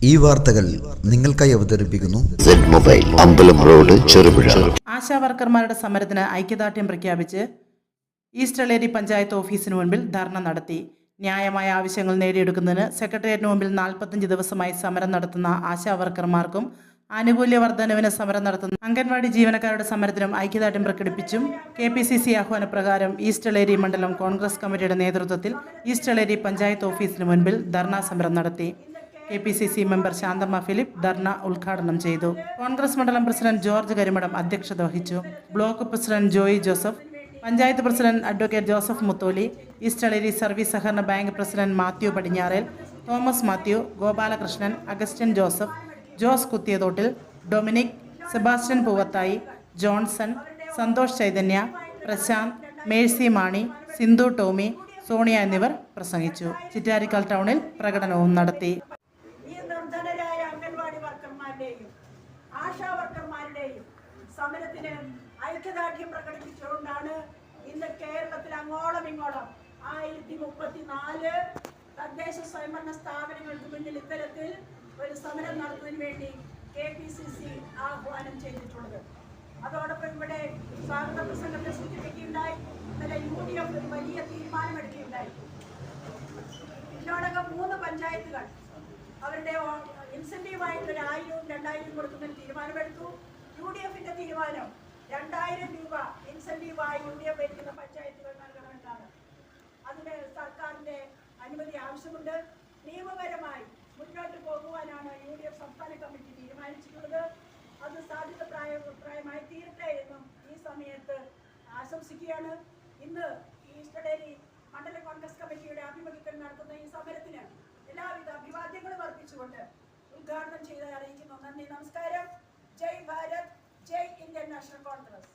ഈ വാർത്തകൾ നിങ്ങൾക്കായി അവതരിപ്പിക്കുന്നു സെഡ് മൊബൈൽ, അമ്പലം റോഡ്, ചെറുപുഴ. ആശാ വർക്കർമാരുടെ സമരത്തിന് ഐക്യദാർഢ്യം പ്രഖ്യാപിച്ച് ഈസ്റ്റ് എളേരി പഞ്ചായത്ത് ഓഫീസിന് മുൻപിൽ ധർണ നടത്തി. ന്യായമായ ആവശ്യങ്ങൾ നേടിയെടുക്കുന്നതിന് സെക്രട്ടേറിയറ്റിന് മുമ്പിൽ 45 ദിവസമായി സമരം നടത്തുന്ന ആശാ വർക്കർമാർക്കും ആനുകൂല്യ വർധനവിന് സമരം നടത്തുന്ന അംഗൻവാടി ജീവനക്കാരുടെ സമരത്തിനും ഐക്യദാർഢ്യം പ്രകടിപ്പിച്ചും KPCC ആഹ്വാനപ്രകാരം ഈസ്റ്റ് എളേരി മണ്ഡലം കോൺഗ്രസ് കമ്മിറ്റിയുടെ നേതൃത്വത്തിൽ ഈസ്റ്റ് എളേരി പഞ്ചായത്ത് ഓഫീസിന് മുൻപിൽ ധർണാ സമരം നടത്തി. KPCC മെമ്പർ ശാന്തമ്മ ഫിലിപ്പ് ധർണ ഉദ്ഘാടനം ചെയ്തു. കോൺഗ്രസ് മണ്ഡലം പ്രസിഡന്റ് ജോർജ് കരിമഠം അധ്യക്ഷത വഹിച്ചു. Block president Joy Joseph, panchayat president advocate Joseph Mutholi, east Eleri service സഹകരണ bank president Mathew Padinjarel, Thomas Mathew, Gopalakrishnan, Augustine Joseph, Jose Kuthiyathottil, Dominic, Sebastian Poovathai, Johnson, Santhosh Chaitanya, Prashanth, Mercy Mani, Sindhu Tomy, Sonia എന്നിവർ പ്രസംഗിച്ചു. ചിറ്റാരിക്കാൽ ടൗണിൽ പ്രകടനവും നടത്തി. ആശാ വർക്കർമാരുടെയും സമരത്തിന് ഐക്യദാർഢ്യം പ്രകടിപ്പിച്ചുകൊണ്ടാണ് ഇന്ന് കേരളത്തിൽ അങ്ങോളം ഇങ്ങോളം 1034 തദ്ദേശ സ്വയംഭരണ സ്ഥാപനങ്ങൾക്ക് മുന്നിൽ ഇത്തരത്തിൽ ഒരു സമരം നടത്തുന്നതിന് വേണ്ടി KPCC ആഹ്വാനം ചെയ്തിട്ടുള്ളത്. അതോടൊപ്പം ഇവിടെ സ്വാഗത പ്രസംഗത്തെ സൂചിപ്പിക്കുകയുണ്ടായി. ഇന്നലെ UDF ഒരു വലിയ തീരുമാനമെടുക്കുകയുണ്ടായി. ഇതിനോടകം 3 പഞ്ചായത്തുകൾ അവരുടെ ഇൻസെന്റീവായിട്ട് 1000 2000 കൊടുക്കുന്നതിന് തീരുമാനമെടുത്തു. UDFന്റെ തീരുമാനം 2000 രൂപ ഇൻസെന്റീവായി UDF ഭരിക്കുന്ന പഞ്ചായത്തുകൾ നൽകണമെന്നാണ്. അതിന് സർക്കാരിന്റെ അനുമതി ആവശ്യമുണ്ട്. നിയമപരമായി മുന്നോട്ട് പോകുവാനാണ് UDF സംസ്ഥാന കമ്മിറ്റി തീരുമാനിച്ചിട്ടുള്ളത്. അത് സാധ്യതപ്രായമായി തീരട്ടെ എന്നും ഈ സമയത്ത് ആശംസിക്കുകയാണ്. ഇന്ന് ഈസ്റ്റ് എളേരി മണ്ഡല കോൺഗ്രസ് കമ്മിറ്റിയുടെ ആഭിമുഖ്യത്തിൽ നടത്തുന്ന ഈ സമരത്തിന് എല്ലാവിധ അഭിവാദ്യങ്ങളും അർപ്പിച്ചുകൊണ്ട് ഉദ്ഘാടനം ചെയ്ത് അറിയിക്കുന്നു. നന്ദി, നമസ്കാരം. ജയ് ഭാരത്, ജയ് ഇന്ത്യൻ നാഷണൽ കോൺഗ്രസ്.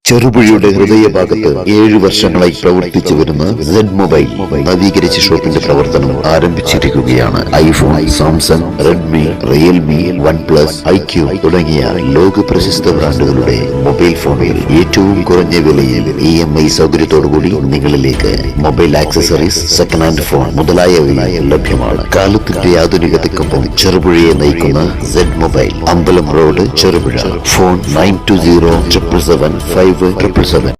ചെറുപുഴയുടെ ഹൃദയഭാഗത്ത് 7 വർഷങ്ങളായി പ്രവർത്തിച്ചു വരുന്ന സെഡ് മൊബൈൽ നവീകരിച്ച ഷോപ്പിന്റെ പ്രവർത്തനം ആരംഭിച്ചിരിക്കുകയാണ്. IPhone, Samsung, Redmi, Realme, OnePlus, IQ തുടങ്ങിയ ലോക പ്രശസ്ത ബ്രാൻഡുകളുടെ മൊബൈൽ ഫോണുകൾ ഏറ്റവും കുറഞ്ഞ വിലയിൽ EMI സൗകര്യത്തോടുകൂടി നിങ്ങളിലേക്ക്. Mobile accessories, second hand phone മുതലായവ ലഭ്യമാണ്. കാലത്തിന്റെ ആധുനികതയ്ക്കൊപ്പം ചെറുപുഴയെ നയിക്കുന്ന സെഡ് മൊബൈൽ, അമ്പലം റോഡ്, ചെറുപുഴ. ഫോൺ 92077577.